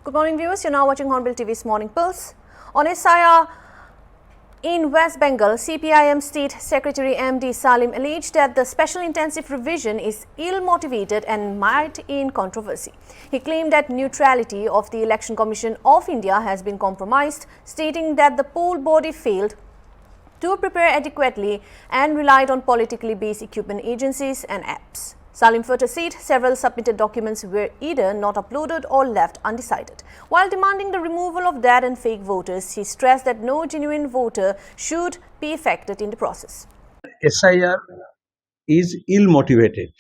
Good morning, viewers. You're now watching Hornbill TV's Morning Pulse. On SIR in West Bengal, CPIM State Secretary MD Salim alleged that the special intensive revision is ill-motivated and mired in controversy. He claimed that neutrality of the Election Commission of India has been compromised, stating that the poll body failed to prepare adequately and relied on politically based equipment agencies and apps. Salim further said several submitted documents were either not uploaded or left undecided. While demanding the removal of dead and fake voters, he stressed that no genuine voter should be affected in the process. SIR is ill-motivated.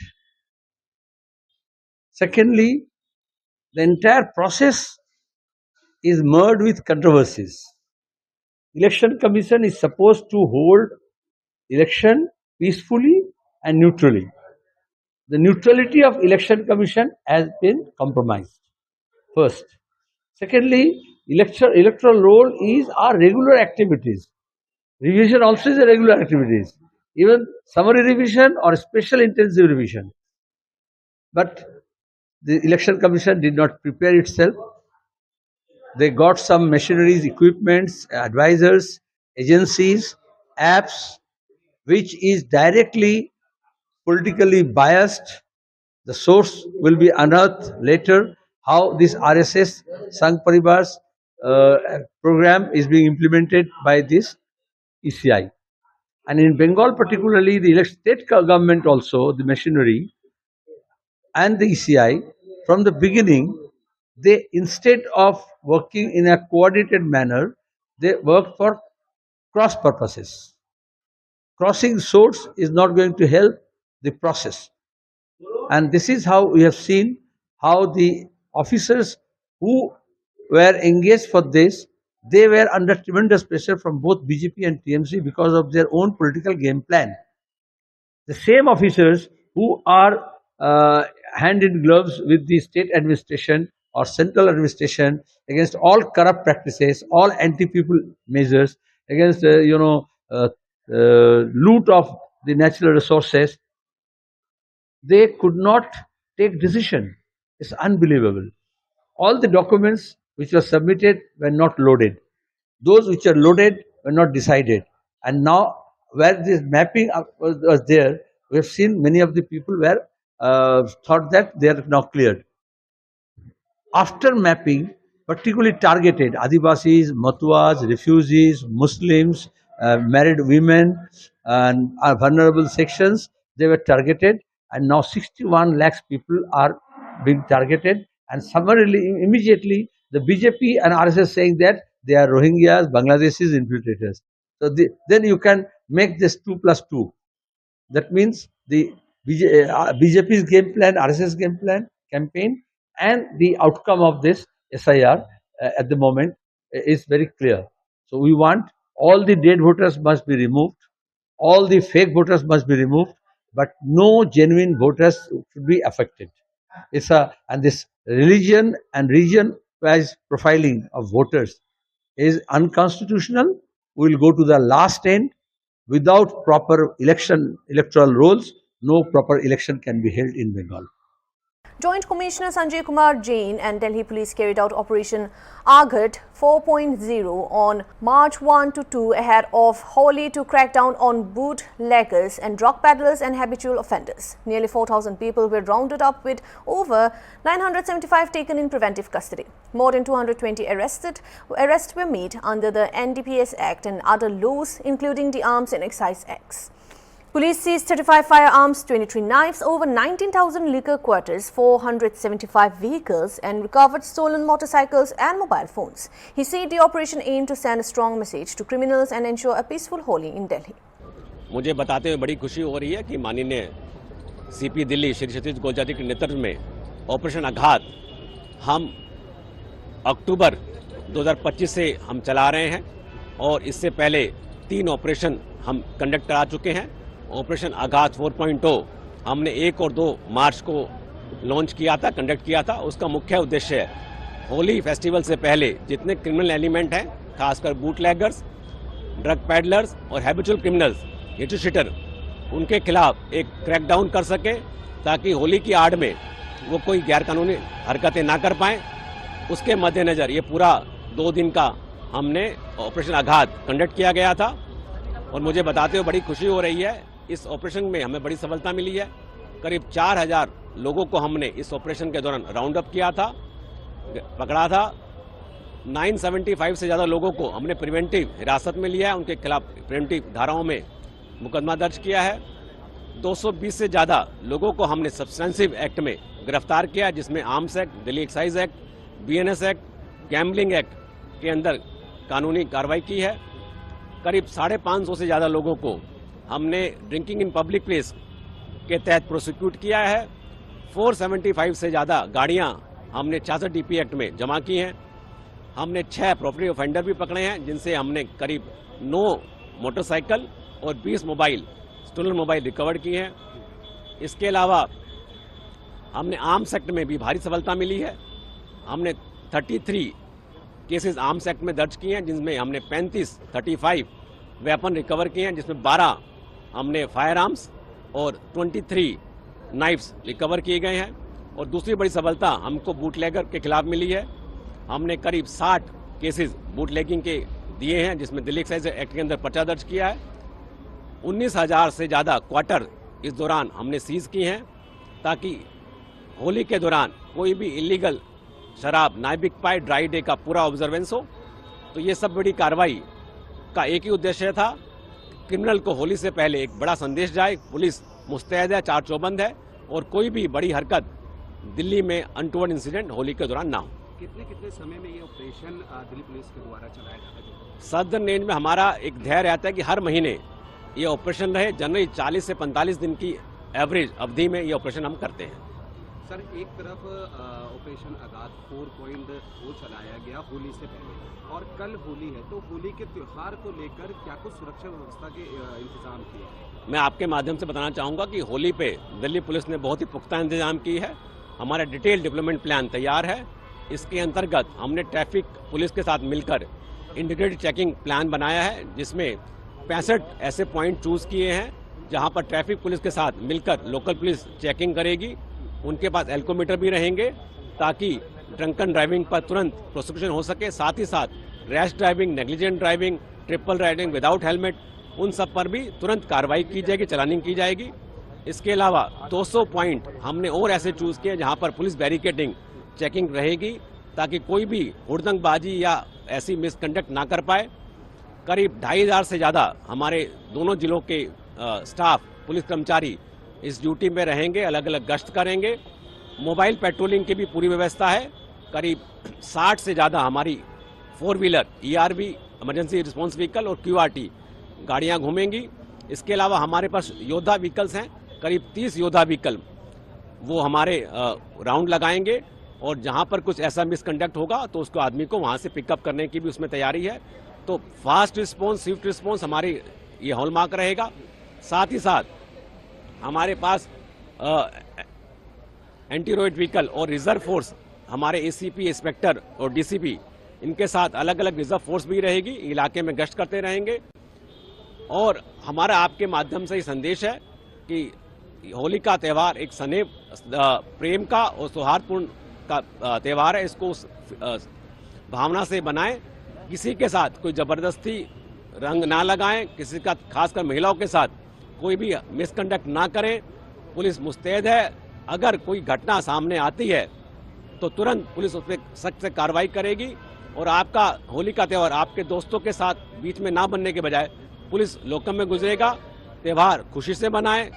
Secondly, the entire process is marred with controversies. Election Commission is supposed to hold election peacefully and neutrally. The neutrality of Election Commission has been compromised. First. Secondly, electoral roll is our regular activities. Revision also is a regular activities. Even summary revision or special intensive revision. But the Election Commission did not prepare itself. They got some machineries, equipments, advisors, agencies, apps, which is directly politically biased. The source will be unearthed later, how this RSS Sangh Parivar's program is being implemented by this ECI. And in Bengal particularly, the state government also, the machinery and the ECI, from the beginning, they instead of working in a coordinated manner, they work for cross purposes. Crossing swords is not going to help the process. And this is how we have seen how the officers who were engaged for this, they were under tremendous pressure from both BJP and TMC because of their own political game plan. The same officers who are hand in gloves with the state administration or central administration against all corrupt practices, all anti-people measures, against loot of the natural resources, they could not take decision. It's unbelievable. All the documents which were submitted were not loaded. Those which are loaded were not decided. And now, where this mapping was there, we have seen many of the people were thought that they are now cleared. After mapping, particularly targeted Adivasis, Matuas, refugees, Muslims, married women, and vulnerable sections, they were targeted. And now 61 lakhs people are being targeted, and summarily, immediately, the BJP and RSS saying that they are Rohingyas, Bangladeshis, infiltrators. So then you can make this 2 plus 2. That means the BJP's game plan, RSS game plan, campaign, and the outcome of this SIR at the moment is very clear. So we want all the dead voters must be removed, all the fake voters must be removed, but no genuine voters should be affected. And this religion and region-wise profiling of voters is unconstitutional. We will go to the last end. Without proper electoral rolls, no proper election can be held in Bengal. Joint Commissioner Sanjay Kumar Jain and Delhi Police carried out Operation Aghat 4.0 on March 1 to 2 ahead of Holi to crack down on bootleggers and drug peddlers and habitual offenders. Nearly 4,000 people were rounded up with over 975 taken in preventive custody. More than 220 arrests were made under the NDPS Act and other laws, including the Arms and Excise Acts. Police seized 35 firearms, 23 knives, over 19,000 liquor quarters, 475 vehicles and recovered stolen motorcycles and mobile phones. He said the operation aimed to send a strong message to criminals and ensure a peaceful Holi in Delhi. मुझे बताते हुए बड़ी खुशी हो रही है कि माननीय सीपी दिल्ली श्री सतीश गोलजाती के नेतृत्व में ऑपरेशन आघात हम अक्टूबर 2025 से हम चला रहे हैं और इससे पहले 3 ऑपरेशन हम कंडक्ट करा चुके हैं। ऑपरेशन आघात 4.0 हमने 1 और 2 मार्च को लॉन्च किया था, कंडक्ट किया था। उसका मुख्य उद्देश्य है होली फेस्टिवल से पहले जितने क्रिमिनल एलिमेंट हैं, खासकर बूटलैगर्स, ड्रग पैडलर्स और हैबिचुअल क्रिमिनल्स, हिट शीटर, उनके खिलाफ एक क्रैकडाउन कर सके ताकि होली की आड़ में वो कोई गैरकानूनी हरकतें ना कर पाएं उसके मद्देनज़र ये पूरा 2 दिन का हमने ऑपरेशन आघात कंडक्ट किया गया था और मुझे बताते हुए बड़ी खुशी हो रही है। इस ऑपरेशन में हमें बड़ी सफलता मिली है। करीब 4000 लोगों को हमने इस ऑपरेशन के दौरान राउंड अप किया था, पकड़ा था। 975 से ज़्यादा लोगों को हमने प्रिवेंटिव हिरासत में लिया है, उनके खिलाफ प्रिवेंटिव धाराओं में मुकदमा दर्ज किया है। 220 से ज़्यादा लोगों को हमने सब्सटेंसिव एक्ट में गिरफ्तार किया है, जिसमें arms act, Delhi excise act, BNS act, gambling act के अंदर कानूनी कार्रवाई की है। करीब 550 से ज़्यादा लोगों को हमने ड्रिंकिंग इन पब्लिक प्लेस के तहत प्रोसिक्यूट किया है। 475 से ज़्यादा गाड़ियां हमने 66 DP एक्ट में जमा की हैं। हमने 6 प्रॉपर्टी ऑफेंडर भी पकड़े हैं, जिनसे हमने करीब 9 मोटरसाइकिल और 20 मोबाइल स्टोलन मोबाइल रिकवर किए हैं। इसके अलावा हमने आर्म्स एक्ट में भी भारी सफलता मिली है। हमने 33 केसेस आर्म्स एक्ट में दर्ज किए हैं, जिनमें हमने 35 वेपन रिकवर किए हैं, जिसमें 12 हमने फायर आर्म्स और 23 नाइफ्स रिकवर किए गए हैं। और दूसरी बड़ी सफलता हमको बूटलेगर के खिलाफ मिली है। हमने करीब 60 केसेस बूटलेगिंग के दिए हैं, जिसमें दिल्ली एक्साइज एक्ट के अंदर पर्चा दर्ज किया है। 19,000 से ज़्यादा क्वार्टर इस दौरान हमने सीज किए हैं, ताकि होली के दौरान कोई भी इलीगल शराब ना बिक पाए, ड्राई डे का पूरा ऑब्जर्वेंस हो। तो ये सब बड़ी कार्रवाई का एक ही उद्देश्य था, क्रिमिनल को होली से पहले एक बड़ा संदेश जाए। पुलिस मुस्तैद है, चार चौबंद है और कोई भी बड़ी हरकत दिल्ली में अनटूवर्ड इंसिडेंट होली के दौरान ना हो। कितने समय में ये ऑपरेशन दिल्ली पुलिस के द्वारा चलाया जाता है? सदर्न रेंज में हमारा एक ध्येय रहता है कि हर महीने ये ऑपरेशन रहे। जनरली 40 से 45 दिन की एवरेज अवधि में ये ऑपरेशन हम करते हैं। सर, एक तरफ ऑपरेशन आघात 4.0 चलाया गया होली से पहले और कल होली है, तो होली के त्योहार को लेकर क्या कुछ सुरक्षा व्यवस्था के इंतजाम किए? मैं आपके माध्यम से बताना चाहूँगा कि होली पे दिल्ली पुलिस ने बहुत ही पुख्ता इंतजाम की है। हमारा डिटेल डेवलपमेंट प्लान तैयार है। इसके अंतर्गत हमने ट्रैफिक पुलिस के साथ मिलकर इंटीग्रेटेड चेकिंग प्लान बनाया है, जिसमें 65 ऐसे पॉइंट चूज किए हैं जहां पर ट्रैफिक पुलिस के साथ मिलकर लोकल पुलिस चेकिंग करेगी। उनके पास एल्कोमीटर भी रहेंगे, ताकि ड्रंकन ड्राइविंग पर तुरंत प्रोसिक्यूशन हो सके। साथ ही साथ rash driving, negligent driving, triple riding without helmet, उन सब पर भी तुरंत कार्रवाई की जाएगी, चलानिंग की जाएगी। इसके अलावा 200 पॉइंट हमने और ऐसे चूज किए जहां पर पुलिस बैरिकेडिंग चेकिंग रहेगी, ताकि कोई भी हुड़दंगबाजी या ऐसी मिसकंडक्ट ना कर पाए। करीब 2500 से ज़्यादा हमारे दोनों जिलों के स्टाफ, पुलिस कर्मचारी इस ड्यूटी में रहेंगे, अलग अलग गश्त करेंगे। मोबाइल पेट्रोलिंग की भी पूरी व्यवस्था है। करीब 60 से ज़्यादा हमारी 4 wheeler ERV emergency response vehicle और QRT गाड़ियाँ घूमेंगी। इसके अलावा हमारे पास योद्धा व्हीकल्स हैं, करीब 30 योद्धा व्हीकल वो हमारे राउंड लगाएंगे, और जहां पर कुछ ऐसा मिसकंडक्ट होगा तो उसको आदमी को वहां से पिकअप करने की भी उसमें तैयारी है। तो फास्ट रिस्पॉन्स, स्विफ्ट रिस्पॉन्स हमारी ये हॉलमार्क रहेगा। साथ ही साथ हमारे पास एंटी रोड व्हीकल और रिजर्व फोर्स, हमारे ACP, इंस्पेक्टर और DCP, इनके साथ अलग अलग रिजर्व फोर्स भी रहेगी, इलाके में गश्त करते रहेंगे। और हमारा आपके माध्यम से ये संदेश है कि होली का त्यौहार एक स्नेह, प्रेम का और सौहार्दपूर्ण का त्यौहार है। इसको उस भावना से बनाएं। किसी के साथ कोई जबरदस्ती रंग ना लगाएं, किसी का, खासकर महिलाओं के साथ कोई भी मिसकंडक्ट ना करें। पुलिस मुस्तैद है। अगर कोई घटना सामने आती है तो तुरंत पुलिस उस पर सख्त से कार्रवाई करेगी। और आपका होली का त्यौहार आपके दोस्तों के साथ बीच में ना बनने के बजाय पुलिस लोकम में गुजरेगा। त्यौहार खुशी से मनाएं,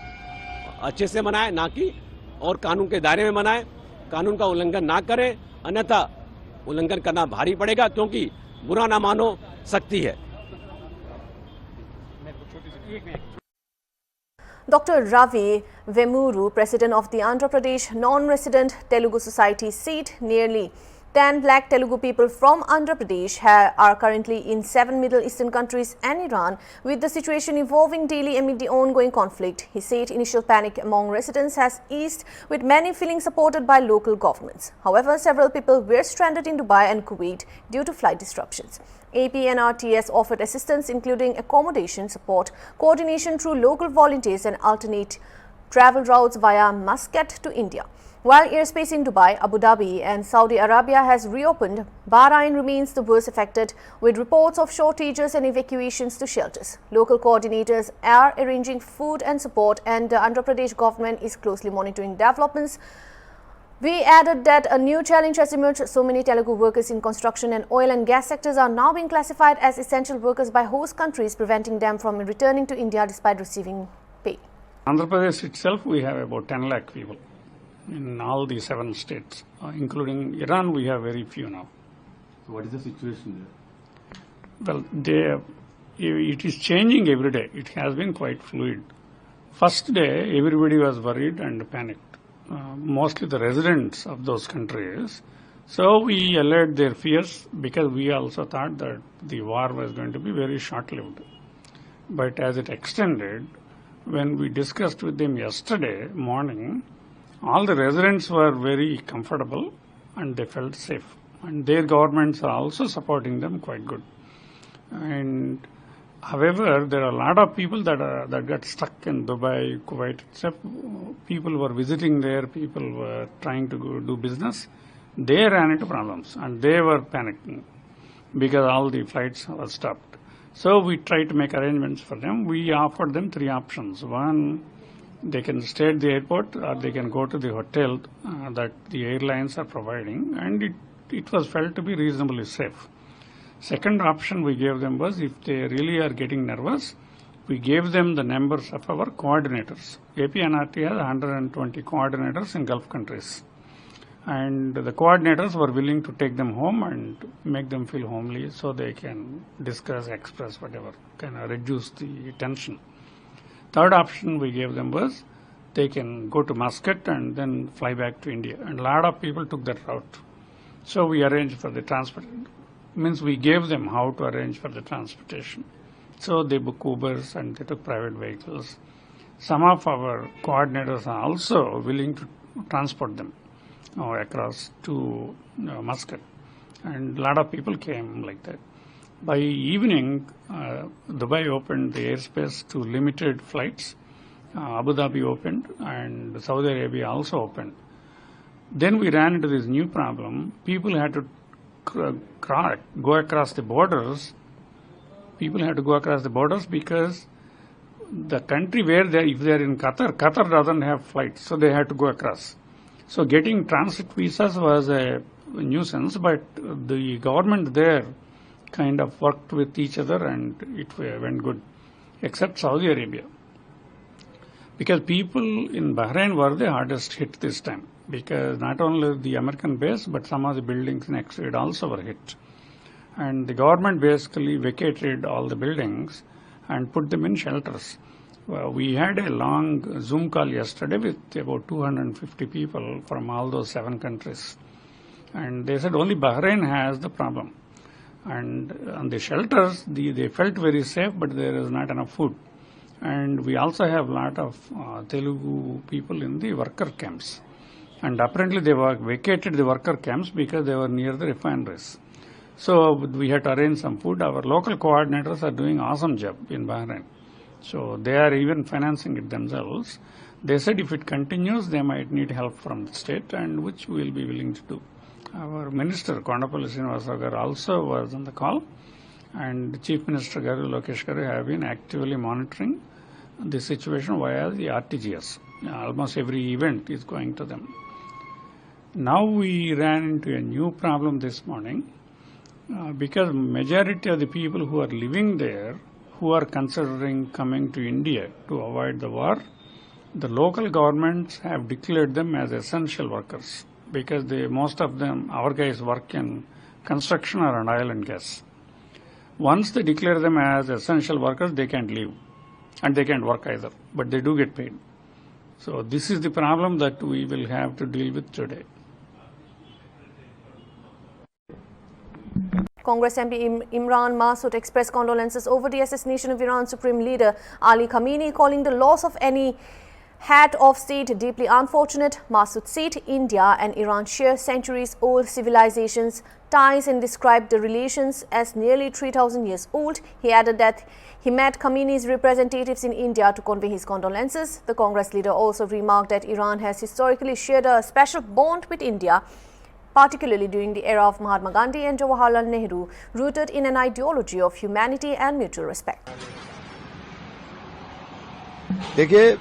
अच्छे से मनाएं, ना कि और कानून के दायरे में मनाएं। कानून का उल्लंघन ना करें, अन्यथा उल्लंघन करना भारी पड़ेगा, क्योंकि बुरा ना मानो सख्ती है। Dr. Ravi Vemuru, President of the Andhra Pradesh Non-Resident Telugu Society, said nearly 10 lakh Telugu people from Andhra Pradesh are currently in 7 Middle Eastern countries and Iran, with the situation evolving daily amid the ongoing conflict. He said initial panic among residents has eased, with many feeling supported by local governments. However, several people were stranded in Dubai and Kuwait due to flight disruptions. APNRTS offered assistance including accommodation support, coordination through local volunteers and alternate travel routes via Muscat to India. While airspace in Dubai, Abu Dhabi and Saudi Arabia has reopened, Bahrain remains the worst affected, with reports of shortages and evacuations to shelters. Local coordinators are arranging food and support, and the Andhra Pradesh government is closely monitoring developments. We added that a new challenge has emerged. So many Telugu workers in construction and oil and gas sectors are now being classified as essential workers by host countries, preventing them from returning to India despite receiving pay. Andhra Pradesh itself, we have about 10 lakh people in all the 7 states, including Iran. We have very few now. So what is the situation there? Well, it is changing every day. It has been quite fluid. First day, everybody was worried and panicked. Mostly the residents of those countries. So we allayed their fears because we also thought that the war was going to be very short-lived. But as it extended, when we discussed with them yesterday morning, all the residents were very comfortable and they felt safe. And their governments are also supporting them quite good. And however, there are a lot of people that got stuck in Dubai, Kuwait, etc. People were visiting there, people were trying to go do business. They ran into problems and they were panicking because all the flights were stopped. So we tried to make arrangements for them. We offered them 3 options. One, they can stay at the airport or they can go to the hotel that the airlines are providing, and it was felt to be reasonably safe. Second option we gave them was, if they really are getting nervous, we gave them the numbers of our coordinators. APNRT has 120 coordinators in Gulf countries. And the coordinators were willing to take them home and make them feel homely so they can discuss, express, whatever, kind of reduce the tension. Third option we gave them was, they can go to Muscat and then fly back to India. And a lot of people took that route. So we arranged for the transport. Means we gave them how to arrange for the transportation. So they booked Ubers and they took private vehicles. Some of our coordinators are also willing to transport them across to Muscat. And a lot of people came like that. By evening, Dubai opened the airspace to limited flights. Abu Dhabi opened and Saudi Arabia also opened. Then we ran into this new problem. People had to go across the borders. People had to go across the borders because the country where if they are in Qatar doesn't have flights, so they had to go across. So getting transit visas was a nuisance, but the government there kind of worked with each other and it went good, except Saudi Arabia. Because people in Bahrain were the hardest hit this time, because not only the American base, but some of the buildings next to it also were hit. And the government basically vacated all the buildings and put them in shelters. We had a long Zoom call yesterday with about 250 people from all those 7 countries. And they said only Bahrain has the problem. And on the shelters, they felt very safe, but there is not enough food. And we also have a lot of Telugu people in the worker camps. And apparently they vacated the worker camps because they were near the refineries. So we had to arrange some food. Our local coordinators are doing awesome job in Bahrain. So they are even financing it themselves. They said if it continues, they might need help from the state, and which we will be willing to do. Our minister, Condolences also was on the call, and Chief Minister Garu, Lokesh Garu have been actively monitoring the situation via the RTGS. Almost every event is going to them. Now we ran into a new problem this morning because majority of the people who are living there, who are considering coming to India to avoid the war, the local governments have declared them as essential workers because most of them, our guys, work in construction or in oil and gas. Once they declare them as essential workers, they can't leave and they can't work either, but they do get paid. So this is the problem that we will have to deal with today. Congress MP Imran Masood expressed condolences over the assassination of Iran's supreme leader Ali Khamenei, calling the loss of any Head of state deeply unfortunate. Masood said India and Iran share centuries-old civilizations ties and described the relations as nearly 3,000 years old. He added that he met Khamenei's representatives in India to convey his condolences. The Congress leader also remarked that Iran has historically shared a special bond with India, particularly during the era of Mahatma Gandhi and Jawaharlal Nehru, rooted in an ideology of humanity and mutual respect. देखिए,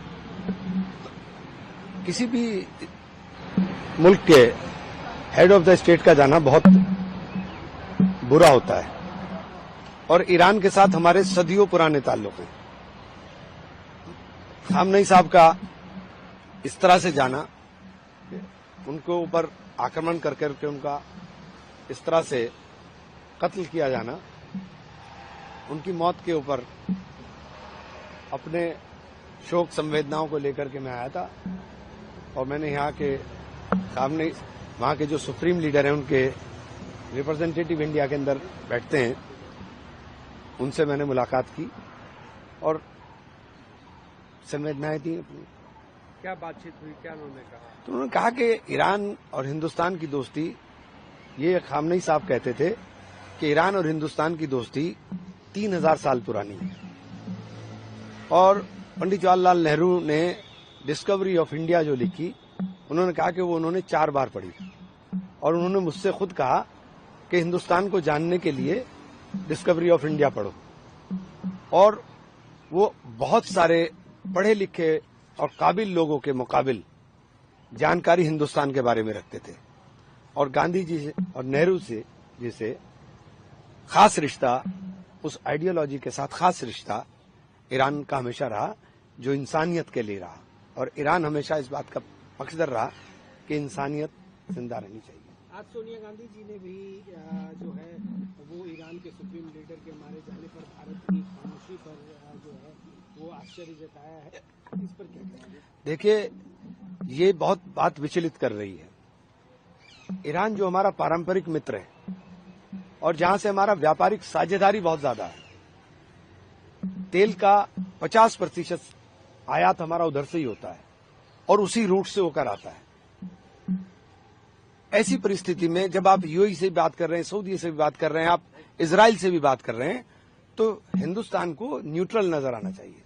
किसी भी मुल्क के head of the state का जाना बहुत बुरा होता है और ईरान के साथ हमारे सदियों पुराने ताल्लुक हैं। खामनेई साहब का इस तरह से जाना, उनके ऊपर आक्रमण करके उनका इस तरह से कत्ल किया जाना, उनकी मौत के ऊपर अपने शोक संवेदनाओं को लेकर के मैं आया था और मैंने यहाँ के सामने वहाँ के जो सुप्रीम लीडर हैं, उनके रिप्रेजेंटेटिव इंडिया के अंदर बैठते हैं, उनसे मैंने मुलाकात की और संवेदनाएं दी अपनी। क्या बातचीत हुई, क्या उन्होंने कहा? तो उन्होंने कहा कि ईरान और हिंदुस्तान की दोस्ती, ये खामनेई साहब कहते थे कि ईरान और हिंदुस्तान की दोस्ती 3000 साल पुरानी है और पंडित जवाहरलाल नेहरू ने डिस्कवरी ऑफ इंडिया जो लिखी, उन्होंने कहा कि वो उन्होंने 4 बार पढ़ी और उन्होंने मुझसे खुद कहा कि हिंदुस्तान को जानने के लिए डिस्कवरी ऑफ इंडिया पढ़ो। और वो बहुत सारे पढ़े लिखे और काबिल लोगों के मुकाबिल जानकारी हिंदुस्तान के बारे में रखते थे और गांधी जी से और नेहरू से जैसे खास रिश्ता, उस आइडियोलॉजी के साथ खास रिश्ता ईरान का हमेशा रहा जो इंसानियत के लिए रहा और ईरान हमेशा इस बात का पक्षधर रहा कि इंसानियत जिंदा रहनी चाहिए। आज सोनिया गांधी जी ने भी जो है वो ईरान के सुप्रीम लीडर के मारे जाने पर भारत की खामोशी पर जो है वो आश्चर्य जताया है, इस पर क्या कहेंगे? देखिए, ये बहुत बात विचलित कर रही है। ईरान जो हमारा पारंपरिक मित्र है और जहां से हमारा व्यापारिक साझेदारी बहुत ज्यादा है, तेल का 50% आयात हमारा उधर से ही होता है और उसी रूट से होकर आता है। ऐसी परिस्थिति में जब आप यूएई से भी बात कर रहे हैं, सऊदी से भी बात कर रहे हैं, आप इजराइल से भी बात कर रहे हैं, तो हिंदुस्तान को न्यूट्रल नजर आना चाहिए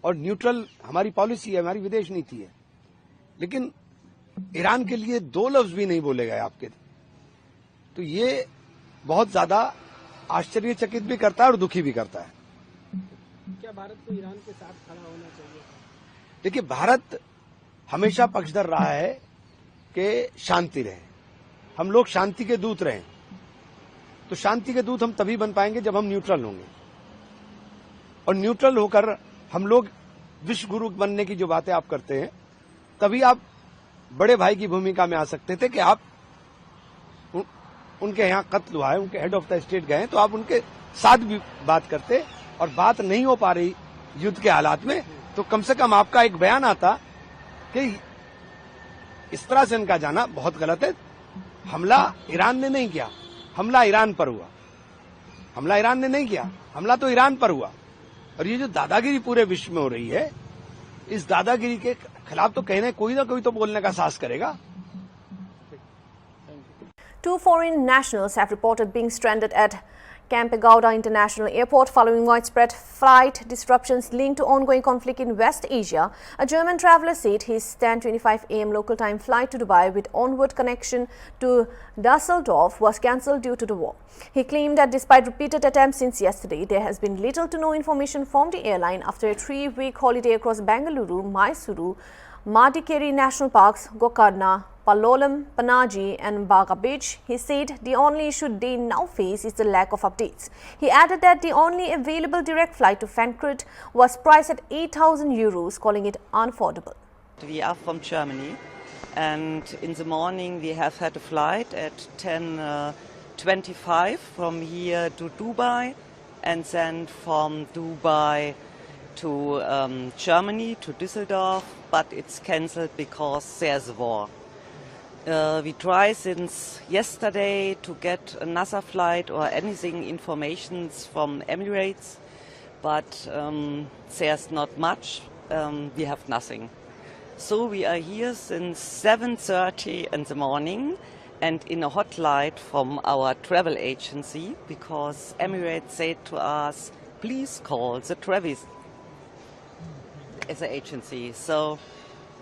और न्यूट्रल हमारी पॉलिसी है, हमारी विदेश नीति है। लेकिन ईरान के लिए 2 लफ्ज भी नहीं बोले गए आपके, तो ये बहुत ज्यादा आश्चर्यचकित भी करता है और दुखी भी करता है। क्या भारत को ईरान के साथ खड़ा होना चाहिए? देखिए, भारत हमेशा पक्षधर रहा है कि शांति रहे, हम लोग शांति के दूत रहें। तो शांति के दूत हम तभी बन पाएंगे जब हम न्यूट्रल होंगे और न्यूट्रल होकर हम लोग विश्व गुरु बनने की जो बातें आप करते हैं, तभी आप बड़े भाई की भूमिका में आ सकते थे कि आप उनके यहाँ कत्ल हुआ है, उनके हेड ऑफ द स्टेट गए, तो आप उनके साथ भी बात करते और बात नहीं हो पा रही युद्ध के हालात में, तो कम से कम आपका एक बयान आता कि इस तरह से इनका जाना बहुत गलत है। हमला ईरान ने नहीं किया, हमला ईरान पर हुआ। हमला ईरान ने नहीं किया, हमला तो ईरान पर हुआ। और ये जो दादागिरी पूरे विश्व में हो रही है, इस दादागिरी के खिलाफ तो कहने कोई ना कोई तो बोलने का साहस करेगा। 2 foreign nationals have reported being stranded at Pentagon International Airport following widespread flight disruptions linked to ongoing conflict in West Asia. A German traveler said his 10:25 a.m. local time flight to Dubai with onward connection to Dusseldorf was cancelled due to the war. He claimed that despite repeated attempts since yesterday, there has been little to no information from the airline after a 3-week holiday across Bengaluru, Mysuru, Madikeri National Parks, Gokarna, Palolem, Panaji and Baga Beach. He said the only issue they now face is the lack of updates. He added that the only available direct flight to Frankfurt was priced at €8,000, calling it unaffordable. We are from Germany and in the morning we have had a flight at 10:25 from here to Dubai and then from Dubai to Germany, to Düsseldorf, but it's cancelled because there's a war. We try since yesterday to get another flight or anything, informations from Emirates, but there's not much. We have nothing. So we are here since 7:30 in the morning and in a hotline from our travel agency because Emirates said to us, please call the travel as an agency. So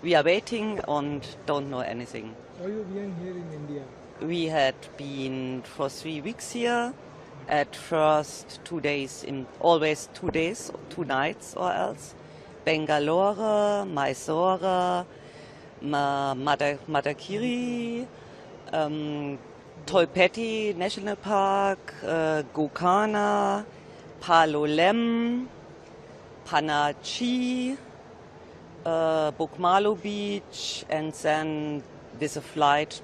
we are waiting and don't know anything. Are you being here in India? We had been for 3 weeks here. At first 2 days, always 2 days, 2 nights or else. Bangalore, Mysore, Madakiri, Tolpeti National Park, Gokana, Palolem, Panachi, Bokmalo Beach, and then there's a flight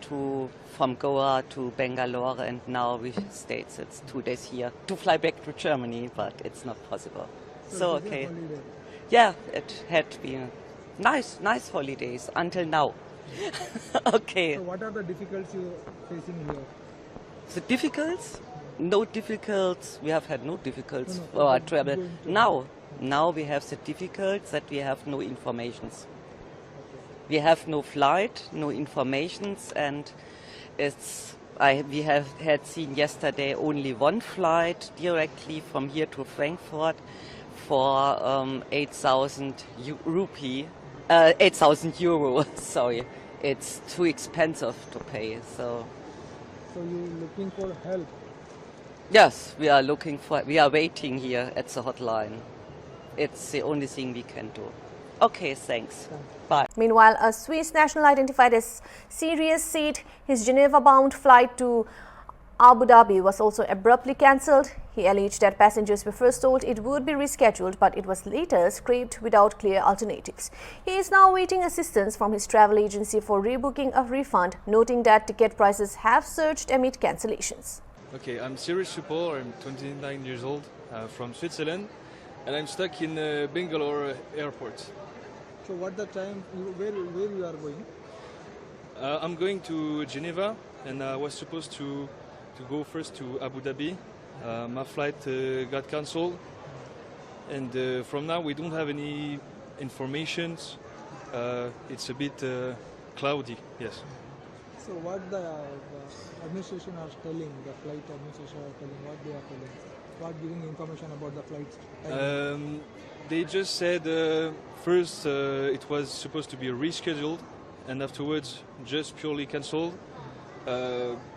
from Goa to Bangalore, and now we stayed it's 2 days here to fly back to Germany, but it's not possible. So okay. Yeah, it had been nice holidays until now. Okay. So what are the difficulties you're facing here? The difficulties? No difficulties. We have had no difficulties No, for our going travel. to- Now we have the difficulties that we have no informations. We have no flight, no informations, and we had seen yesterday only one flight directly from here to Frankfurt for 8,000 euro. Sorry, it's too expensive to pay. So you're looking for help. yes, we are waiting here at the hotline. It's the only thing we can do. Okay, thanks. Bye. Meanwhile, a Swiss national identified as Sirius said his Geneva-bound flight to Abu Dhabi was also abruptly cancelled. He alleged that passengers were first told it would be rescheduled, but it was later scrapped without clear alternatives. He is now awaiting assistance from his travel agency for rebooking a refund, noting that ticket prices have surged amid cancellations. Okay, I'm Sirius Supor, I'm 29 years old, from Switzerland, and I'm stuck in Bengal airport. So what the time, where you are going? I'm going to Geneva, and I was supposed to go first to Abu Dhabi. My flight got cancelled, and from now we don't have any informations. It's a bit cloudy, yes. So what the administration are telling, the flight administration are telling, what they are telling? What giving information about the flights? They just said first it was supposed to be rescheduled, and afterwards just purely cancelled.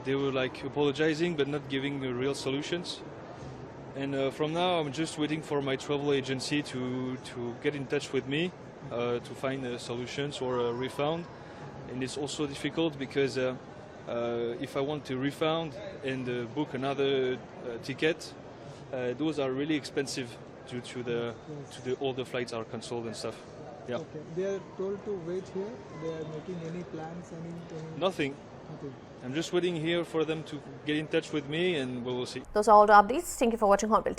They were like apologizing but not giving real solutions. And from now I'm just waiting for my travel agency to get in touch with me to find solutions or a refund. And it's also difficult because if I want to refund and book another ticket, those are really expensive due to all the flights are cancelled and stuff. Yeah. Okay. They are told to wait here. They are making any plans, any Nothing. Nothing. I'm just waiting here for them to get in touch with me, and we will see. Those are all the updates. Thank you for watching Hornbill TV.